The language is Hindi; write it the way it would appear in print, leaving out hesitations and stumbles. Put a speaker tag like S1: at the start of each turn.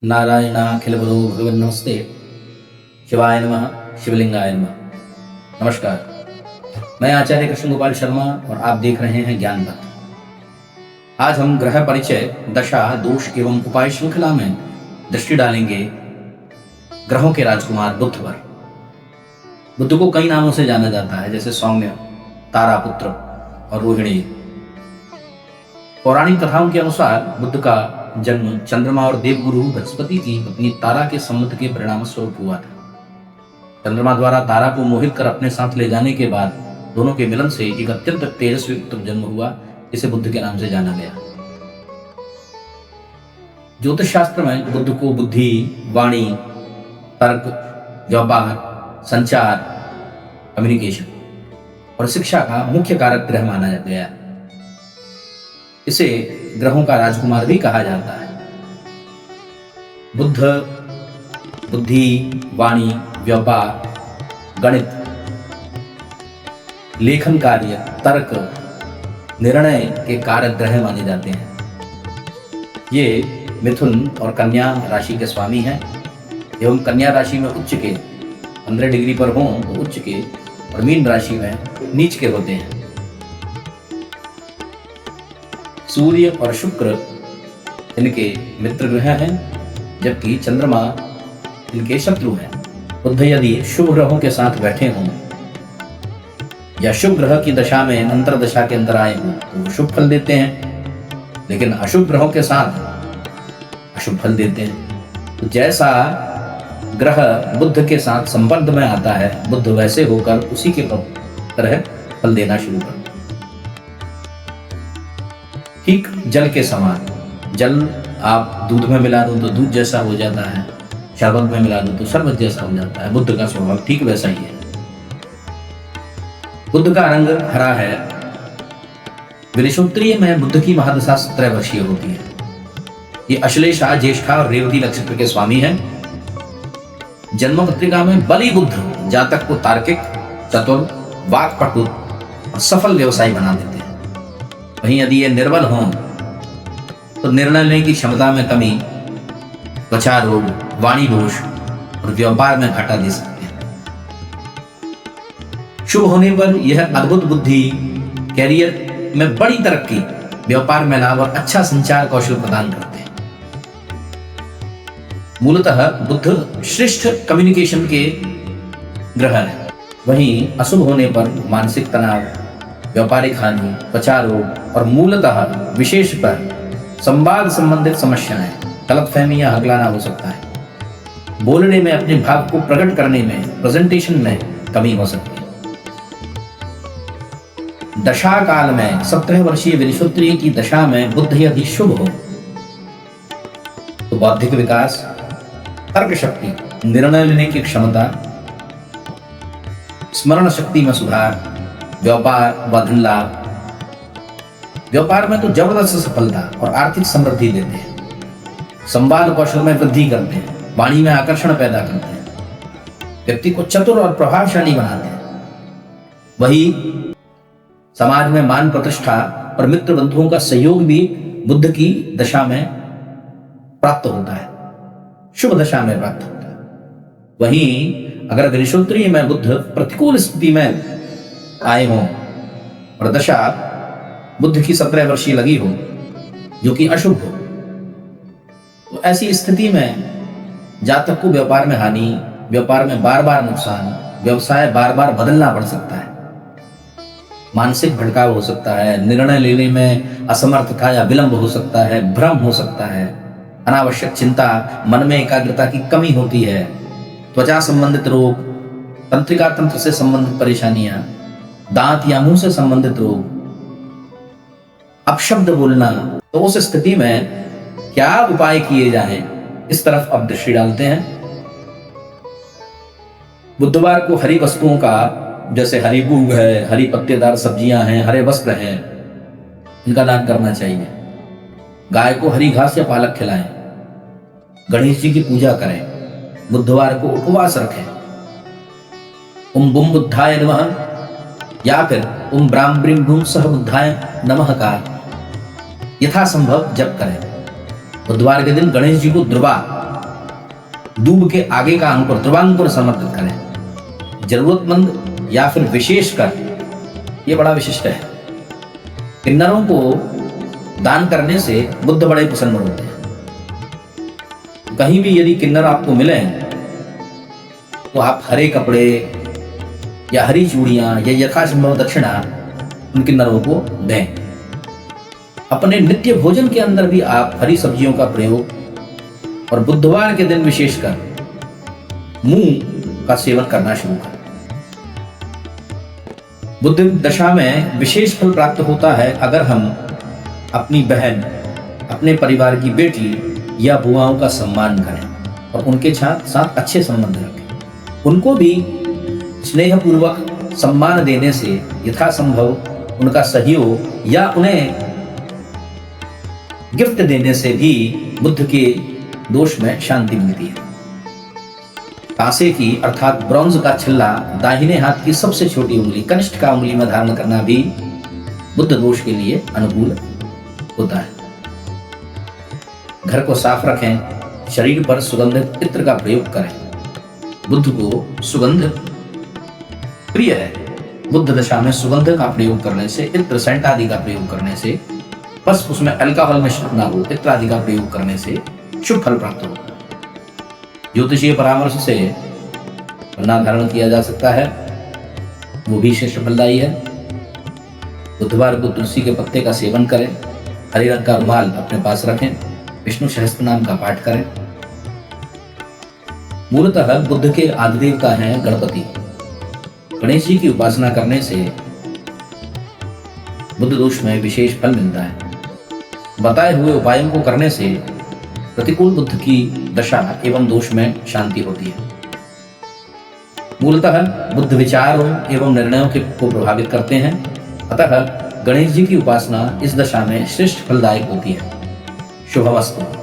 S1: नारायणाखिल गुरु भगवन् नमस्ते। शिवाय नमः, शिवलिंगाय नमः। नमस्कार, मैं आचार्य कृष्ण गोपाल शर्मा और आप देख रहे हैं ज्ञान पथ। आज हम ग्रह परिचय, दशा, दोष एवं उपाय श्रृंखला में दृष्टि डालेंगे ग्रहों के राजकुमार बुध पर। बुध को कई नामों से जाना जाता है, जैसे सौम्य, तारापुत्र और रोहिणी। पौराणिक कथाओं के अनुसार बुध का जन्म चंद्रमा और देवगुरु बृहस्पति की पत्नी तारा के सम्मत के परिणाम स्वरूप हुआ था। चंद्रमा द्वारा तारा को मोहित कर अपने साथ ले जाने के बाद दोनों के मिलन से एक अत्यंत तेजस्वी पुत्र जन्म हुआ। इसे बुध के नाम से जाना गया। ज्योतिष शास्त्र में बुध को बुद्धि, वाणी, तर्क, व्यापार, संचार, कम्युनिकेशन और शिक्षा का मुख्य कारक ग्रह माना गया। इसे ग्रहों का राजकुमार भी कहा जाता है। बुध बुद्धि, वाणी, व्यापार, गणित, लेखन कार्य, तर्क, निर्णय के कारक ग्रह माने जाते हैं। ये मिथुन और कन्या राशि के स्वामी हैं एवं कन्या राशि में उच्च के 15 डिग्री पर हों तो उच्च के, और मीन राशि में नीच के होते हैं। सूर्य और शुक्र इनके मित्र ग्रह हैं, जबकि चंद्रमा इनके शत्रु हैं। बुध यदि शुभ ग्रहों के साथ बैठे हों या शुभ ग्रह की दशा में अंतरदशा के अंदर आए हों तो वो शुभ फल देते हैं, लेकिन अशुभ ग्रहों के साथ अशुभ फल देते हैं। तो जैसा ग्रह बुध के साथ संबंध में आता है, बुध वैसे होकर उसी के तरह फल देना शुरू कर। ठीक जल के समान। जल आप दूध में मिला दो तो दूध जैसा हो जाता है, शरबत में मिला दो तो शरबत जैसा हो जाता है। बुध का स्वभाव ठीक वैसा ही है। बुध का रंग हरा है। विषुवत्रीय में बुध की महादशा 17 वर्षीय होती है। ये अश्लेषा, ज्येष्ठा और रेवती नक्षत्र के स्वामी हैं। जन्म पत्रिका में बलि बुध जातक को तार्किक, चतुर, वाक्पटु और सफल व्यवसायी बना देते हैं। वहीं यदि ये निर्बल हों तो निर्णय लेने की क्षमता में कमी, त्वचा रोग, वाणी दोष और व्यापार में घाटा दे सकते हैं। शुभ होने पर यह अद्भुत बुद्धि, कैरियर में बड़ी तरक्की, व्यापार में लाभ और अच्छा संचार कौशल प्रदान करते हैं। मूलतः बुध श्रेष्ठ कम्युनिकेशन के ग्रह है। वहीं अशुभ होने पर मानसिक तनाव, व्यापारिक हानि, त्वचा रोग और मूलतः विशेषकर संवाद संबंधित समस्याएं, गलतफहमी या हकलाना हो सकता है। बोलने में, अपने भाव को प्रकट करने में, प्रेजेंटेशन में कमी हो सकती है। दशा काल में 17 वर्षीय विषुवत्रीय की दशा में बुध यदि शुभ हो तो बौद्धिक विकास, तर्क शक्ति, निर्णय लेने की क्षमता, स्मरण शक्ति में सुधार, व्यापार व धन लाभ। व्यापार में तो जबरदस्त सफलता और आर्थिक समृद्धि देते हैं। संवाद कौशल में वृद्धि करते हैं। वाणी में आकर्षण पैदा करते हैं। व्यक्ति को चतुर और प्रभावशाली बनाते हैं। वही समाज में मान प्रतिष्ठा और मित्र बंधुओं का सहयोग भी बुध की दशा में प्राप्त होता है, शुभ दशा में प्राप्त होता है। वहीं अगर विषुवत्रीय में बुध प्रतिकूल स्थिति में आए हों और दशा बुध की 17 वर्षीय लगी हो जो कि अशुभ हो, तो ऐसी स्थिति में जातक को व्यापार में हानि, व्यापार में बार बार नुकसान, व्यवसाय बार बार बदलना पड़ सकता है। मानसिक भटकाव हो सकता है। निर्णय लेने में असमर्थता या विलंब हो सकता है। भ्रम हो सकता है। अनावश्यक चिंता, मन में एकाग्रता की कमी होती है। त्वचा संबंधित रोग, तंत्रिका तंत्र से संबंधित परेशानियां, दांत या मुंह से संबंधित रोग, अपशब्द बोलना। तो उस स्थिति में क्या उपाय किए जाएं, इस तरफ अब दृष्टि डालते हैं। बुधवार को हरी वस्तुओं का, जैसे हरी मूंग है, हरी पत्तेदार सब्जियां हैं, हरे वस्त्र हैं, इनका दान करना चाहिए। गाय को हरी घास या पालक खिलाएं। गणेश जी की पूजा करें। बुधवार को उपवास रखें। ओम बुम बुद्धाय नमः या फिर ओम ब्राह्म ब्रीम भूम सह बुद्धाय नमः का यथासंभव जप करें। बुधवार के दिन गणेश जी को दुर्वा दूब के आगे का अंकुर ध्रुवांकुर समर्पित करें। जरूरतमंद या फिर विशेषकर, ये बड़ा विशिष्ट है, किन्नरों को दान करने से बुद्ध बड़े प्रसन्न होते हैं। कहीं भी यदि किन्नर आपको मिले तो आप हरे कपड़े या हरी चूड़ियां या यथासंभव दक्षिणा उन किन्नरों को दें। अपने नित्य भोजन के अंदर भी आप हरी सब्जियों का प्रयोग और बुधवार के दिन विशेषकर मूंग का सेवन करना शुरू करें। बुद्ध दशा में विशेष फल प्राप्त होता है अगर हम अपनी बहन, अपने परिवार की बेटी या बुआओं का सम्मान करें और उनके साथ अच्छे संबंध रखें। उनको भी स्नेहपूर्वक सम्मान देने से, यथासंभव उनका सहयोग या उन्हें गिफ्ट देने से भी बुद्ध के दोष में शांति मिलती है। कांसे की अर्थात ब्रॉन्ज का छिल्ला दाहिने हाथ की सबसे छोटी उंगली कनिष्ठ का उंगली में धारण करना भी बुद्ध दोष के लिए अनुकूल होता है। घर को साफ रखें, शरीर पर सुगंधित इत्र का प्रयोग करें। बुद्ध को सुगंध प्रिय है। बुद्ध दशा में सुगंध का प्रयोग करने से, इत्र सेंट आदि का प्रयोग करने से, बस उसमें अल्कोहल मिश्रित ना हो, इत्र आदि का प्रयोग करने से शुभ फल प्राप्त होगा। ज्योतिषीय परामर्श से पन्ना धारण किया जा सकता है, वो भी श्रेष्ठ फलदायी है। बुधवार को तुलसी के पत्ते का सेवन करें, हरे रंग का रुमाल अपने पास रखें, विष्णु सहस्त्र नाम का पाठ करें। मूलतः बुद्ध के आदि देवता हैं गणपति। गणेश जी की उपासना करने से बुद्ध दोष में विशेष फल मिलता है। बताए हुए उपायों को करने से प्रतिकूल बुद्ध की दशा एवं दोष में शांति होती है। मूलतः बुद्ध विचारों एवं निर्णयों को प्रभावित करते हैं, अतः गणेश जी की उपासना इस दशा में श्रेष्ठ फलदायक होती है। शुभमस्तु।